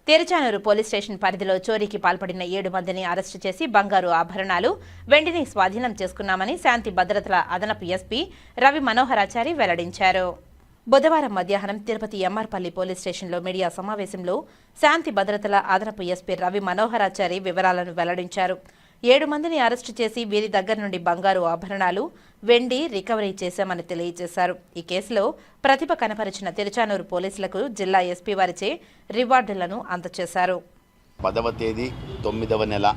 Tiruchanur police station పరిధిలో చోరీకి పాల్పడిన 7 మందిని అరెస్టు చేసి బంగారు ఆభరణాలు, వెండిని స్వాధీనం చేసుకున్నామని శాంతి భద్రతల అదనపు ఎస్పీ రవి మనోహరాచారి వెల్లడించారు. బుధవారం మధ్యాహ్నం తిరుపతి ఎంఆర్పల్లి పోలీస్ స్టేషన్లో మీడియా సమావేశంలో శాంతి భద్రతల అదనపు ఎస్పీ రవి మనోహరాచారి వివరాలను వెల్లడించారు. 7 మందిని అరెస్టు చేసి వీరి దగ్గర నుండి బంగారు ఆభరణాలు, వెండి రికవరీ చేశామని తెలియజేశారు. ఈ కేసులో ప్రతిభ కనపరిచిన తిరుచానూరు పోలీసులకు జిల్లా ఎస్పీ వారిచే రివార్డులను అందజేశారు. 10వ తేదీ 9వ నెల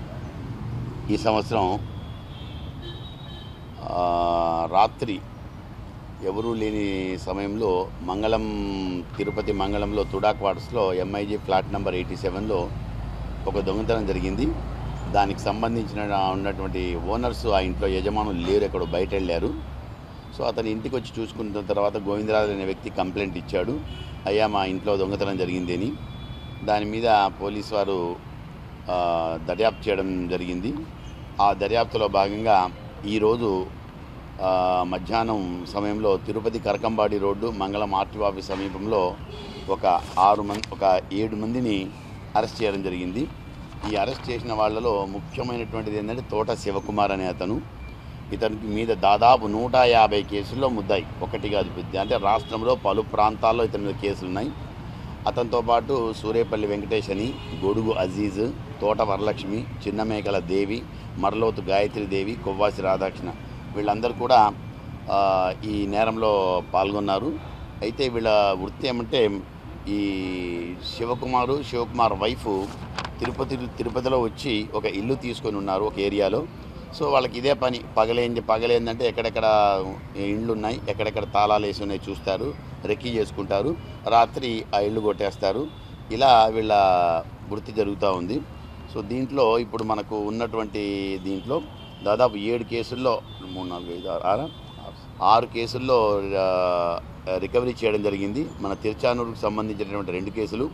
ఈ సంవత్సరం రాత్రి ఎవరూ లేని సమయంలో తిరుపతి మంగళంలో తుడా క్వార్టర్స్లో MIG ఫ్లాట్ నెంబర్ 87లో ఒక దొంగతనం జరిగింది. దానికి సంబంధించిన ఉన్నటువంటి ఓనర్స్ ఆ ఇంట్లో యజమానులు లేరు, ఎక్కడో బయట వెళ్ళారు. సో అతని ఇంటికి వచ్చి చూసుకున్న తర్వాత గోవిందరాజు అనే వ్యక్తి కంప్లైంట్ ఇచ్చాడు, అయ్యా మా ఇంట్లో దొంగతనం జరిగింది అని. దాని మీద పోలీసు వారు దర్యాప్తు చేయడం జరిగింది. ఆ దర్యాప్తులో భాగంగా ఈరోజు మధ్యాహ్నం సమయంలో తిరుపతి కరకంబాడి రోడ్డు మంగళం ఆర్టీఓ ఆఫీస్ సమీపంలో ఒక 7 మందిని అరెస్ట్ చేయడం జరిగింది. ఈ అరెస్ట్ చేసిన వాళ్ళలో ముఖ్యమైనటువంటిది ఏంటంటే తోట శివకుమార్ అనే అతను. ఇతనికి మీద దాదాపు 150 కేసుల్లో ముద్దాయి, ఒకటి కాదు అంటే రాష్ట్రంలో పలు ప్రాంతాల్లో ఇతని మీద కేసులు ఉన్నాయి. అతనితో పాటు సూరేపల్లి వెంకటేష్ అని, గొడుగు అజీజ్, తోట వరలక్ష్మి, చిన్నమేకల దేవి, మరలోతు గాయత్రి దేవి, కొవ్వాసి రాధాకృష్ణ వీళ్ళందరూ కూడా ఈ నేరంలో పాల్గొన్నారు. అయితే వీళ్ళ వృత్తి ఏమంటే ఈ శివకుమార్ వైఫ్ తిరుపతిలో వచ్చి ఒక ఇల్లు తీసుకొని ఉన్నారు ఒక ఏరియాలో. సో వాళ్ళకి ఇదే పని, పగలేందంటే ఎక్కడెక్కడ ఇండ్లు ఉన్నాయి, ఎక్కడెక్కడ తాళాలు వేసి ఉన్నాయి చూస్తారు, రెక్కీ చేసుకుంటారు, రాత్రి ఆ ఇల్లు కొట్టేస్తారు. ఇలా వీళ్ళ వృత్తి జరుగుతూ ఉంది. సో దీంట్లో ఇప్పుడు మనకు ఉన్నటువంటి దీంట్లో దాదాపు 7 కేసుల్లో 3, 4, 5, 6 కేసుల్లో రికవరీ చేయడం జరిగింది. మన తిరుచానూరుకు సంబంధించినటువంటి 2 కేసులు,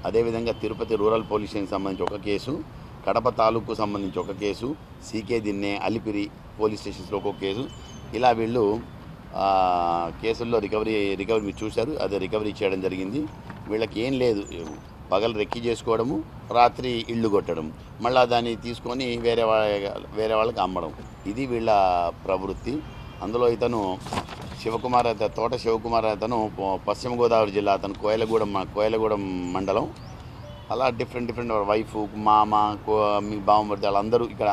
అదేవిధంగా తిరుపతి రూరల్ పోలీస్ స్టేషన్కి సంబంధించి 1 కేసు, కడప తాలూకు సంబంధించి 1 case, CK Dinne, Alipiri police స్టేషన్స్లో 1 case. ఇలా వీళ్ళు కేసుల్లో రికవరీ మీరు చూశారు, అదే రికవరీ చేయడం జరిగింది. వీళ్ళకి ఏం లేదు, పగలు రెక్కీ చేసుకోవడము, రాత్రి ఇళ్ళు కొట్టడం, మళ్ళీ దాన్ని తీసుకొని వేరే వాళ్ళకి అమ్మడం, ఇది వీళ్ళ ప్రవృత్తి. అందులో ఇతను తోట శివకుమార్ అతను పశ్చిమ గోదావరి జిల్లా, అతను కోయలగూడెం మండలం. అలా డిఫరెంట్ వైఫ్, మామ, మీ బావమర్ది వాళ్ళందరూ ఇక్కడ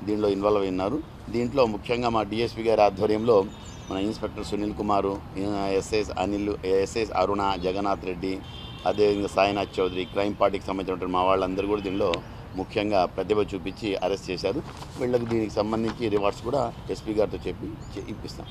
దీనిలో ఇన్వాల్వ్ అయినారు. దీంట్లో ముఖ్యంగా మా డిఎస్పీ గారి ఆధ్వర్యంలో మన ఇన్స్పెక్టర్ సునీల్ కుమారు, ఎస్ఐస్ అరుణ, జగన్నాథ్ రెడ్డి, అదేవిధంగా సాయినాథ్ చౌదరి, క్రైమ్ పార్టీకి సంబంధించినటువంటి మా వాళ్ళందరూ కూడా దీనిలో ముఖ్యంగా ప్రతిభ చూపించి అరెస్ట్ చేశారు. వీళ్ళకి దీనికి సంబంధించి రివార్డ్స్ కూడా ఎస్పీ గారితో చెప్పి ఇప్పిస్తాం.